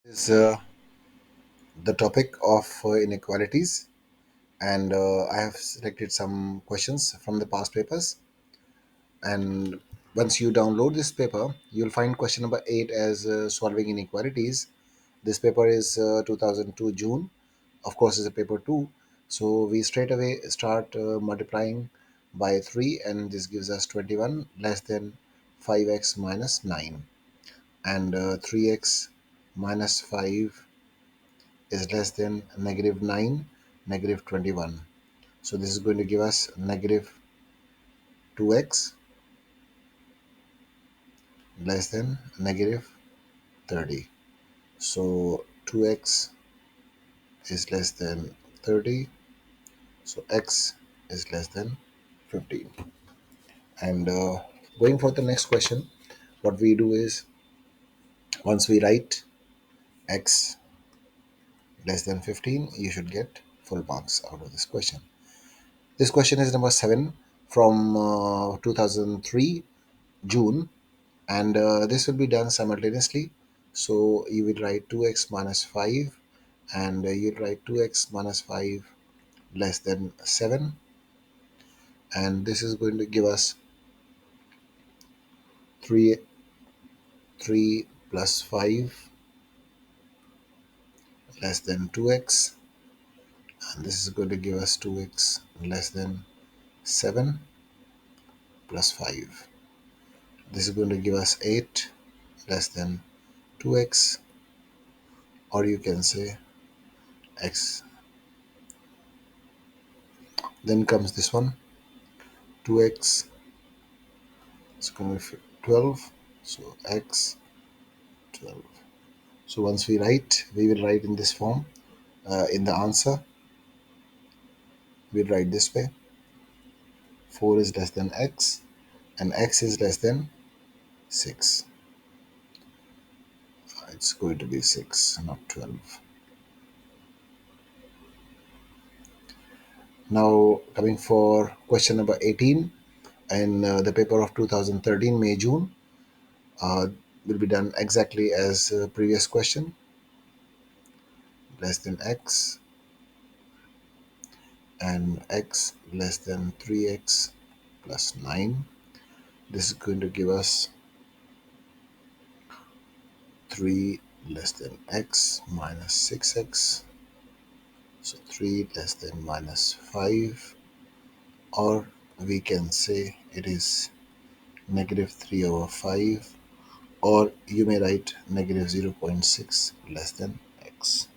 Is the topic of inequalities, and I have selected some questions from the past papers. And once you download this paper, you'll find question number 8 as solving inequalities. This paper is 2002 June. Of course, is a paper 2. So we straight away start multiplying by 3, and this gives us 21 less than 5x minus 9, and 3x minus 5 is less than negative 9, negative 21. So this is going to give us negative 2x less than negative 30. So 2x is less than 30. So x is less than 15. And going for the next question, what we do is once we write x less than 15, you should get full marks out of this question. This question is number 7 from 2003 June, and this will be done simultaneously. So you will write 2x minus 5, and you'll write 2x minus 5 less than 7, and this is going to give us 3 3 plus 5 less than 2x, and this is going to give us 2x less than 7 plus 5. This is going to give us 8 less than 2x, or you can say x. Then comes this one, 2x is going to be 12, so x 12. So once we will write in this form. In the answer, we'll write this way: 4 is less than x, and x is less than 6. It's going to be 6, not 12. Now, coming for question number 18, in the paper of 2013, May June, will be done exactly as previous question: less than x, and x less than 3x plus 9. This is going to give us 3 less than x minus 6x, so 3 less than minus 5, or we can say it is negative 3 over 5, or you may write negative 0.6 less than x.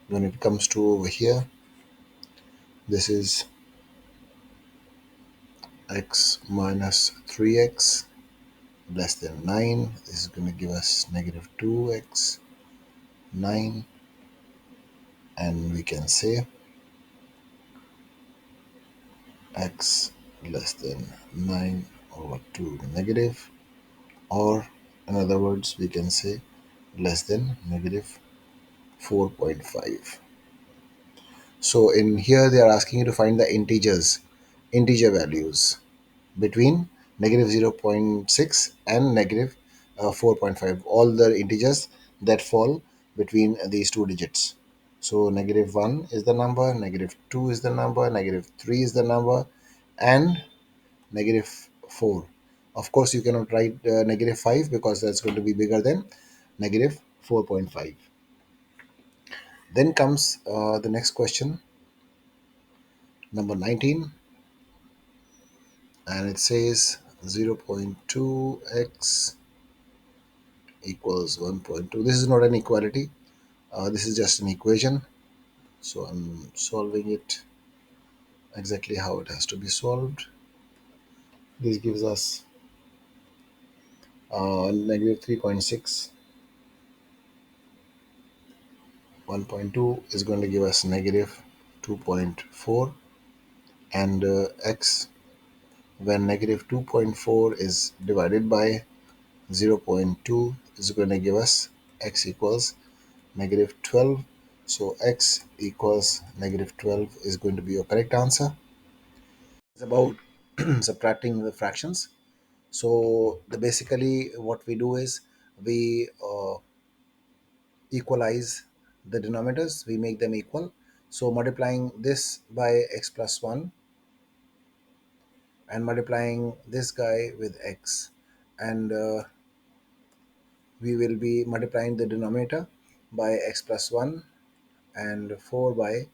When it comes to over here, this is x minus 3x less than 9. This is going to give us negative 2x 9, and we can say x less than 9 over 2 negative, or in other words we can say less than negative 4.5. So in here they are asking you to find the integer values between negative 0.6 and negative 4.5, all the integers that fall between these two digits. So negative 1 is the number, negative 2 is the number, negative 3 is the number, and negative 4. Of course, you cannot write negative 5 because that's going to be bigger than negative 4.5. Then comes the next question, number 19, and it says 0.2x equals 1.2. This is not an equality. This is just an equation. So I'm solving it exactly how it has to be solved. This gives us negative 3.6. 1.2 is going to give us negative 2.4, and x, when negative 2.4 is divided by 0.2, is going to give us x equals negative 12. So x equals negative 12 is going to be your correct answer. It's about subtracting the fractions. So the basically what we do is we equalize the denominators, we make them equal. So multiplying this by x plus 1 and multiplying this guy with x, and we will be multiplying the denominator by x plus 1 and 4 by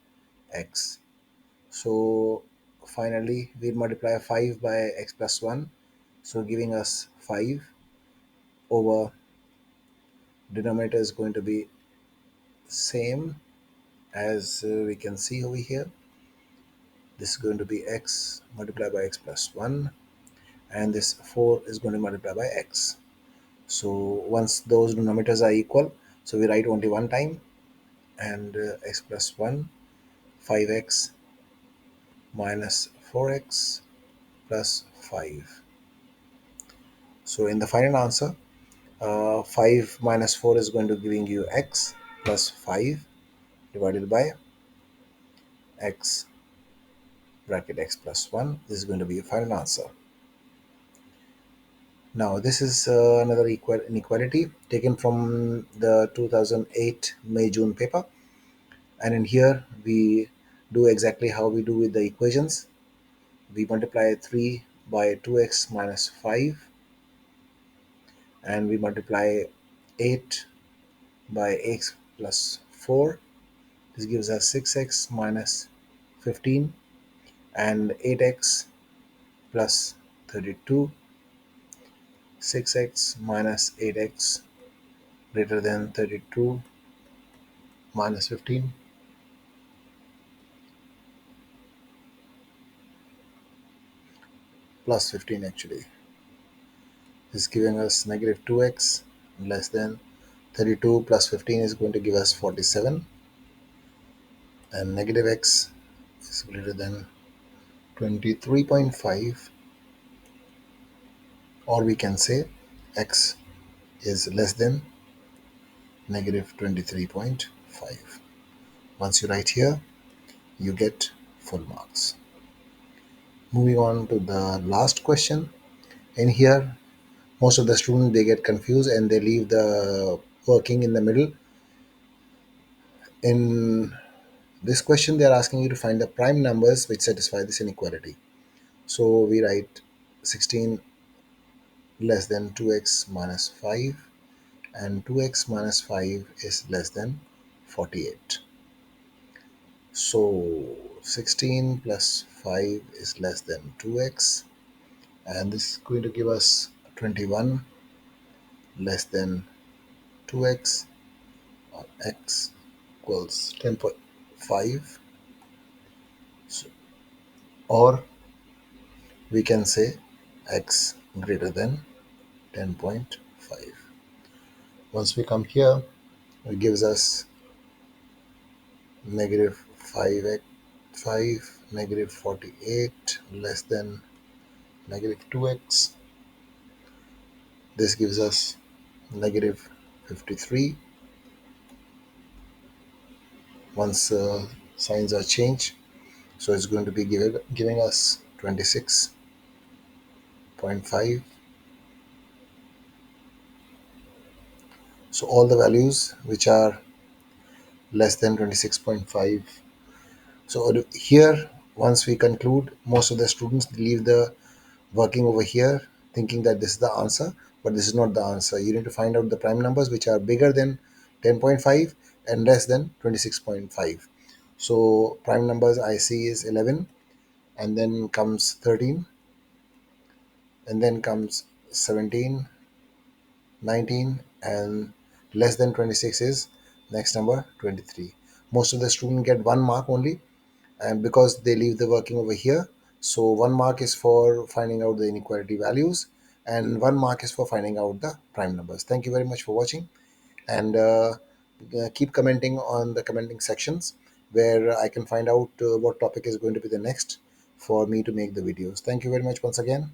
x. So finally we'll multiply 5 by x plus 1, so giving us 5 over, denominator is going to be same as we can see over here. This is going to be x multiplied by x plus 1, and this 4 is going to multiply by x. So once those denominators are equal, so we write only one time, and x plus 1, 5x minus 4x plus 5. So in the final answer, 5 minus 4 is going to giving you x plus 5 divided by x bracket x plus 1. This is going to be your final answer. Now this is another inequality taken from the 2008 May-June paper, and in here we do exactly how we do with the equations. We multiply 3 by 2x minus 5, and we multiply 8 by x plus 4. This gives us 6x minus 15 and 8x plus 32. 6x minus 8x greater than 32 minus 15 plus 15 actually is giving us negative 2x less than 32 plus 15 is going to give us 47, and negative x is greater than 23.5, or we can say x is less than negative 23.5. Once you write here, you get full marks. Moving on to the last question. In here, most of the students, they get confused and they leave the working in the middle. In this question, they are asking you to find the prime numbers which satisfy this inequality. So we write 16 less than 2x minus 5, and 2x minus 5 is less than 48. So 16 plus 5 is less than 2x, and this is going to give us 21 less than 2x, or x equals 10.5. So, or we can say x greater than 10.5. Once we come here, it gives us negative 5x 5 negative 48 less than negative 2x. This gives us negative 53. Once signs are changed, so it's going to be giving us 26.5. So all the values which are less than 26.5. So here, once we conclude, most of the students leave the working over here thinking that this is the answer, but this is not the answer. You need to find out the prime numbers which are bigger than 10.5 and less than 26.5. So prime numbers I see is 11, and then comes 13, and then comes 17, 19, and less than 26 is next number 23. Most of the students get 1 mark only, and because they leave the working over here. So 1 mark is for finding out the inequality values, and 1 mark is for finding out the prime numbers. Thank you very much for watching, and keep commenting on the commenting sections where I can find out what topic is going to be the next for me to make the videos. Thank you very much once again.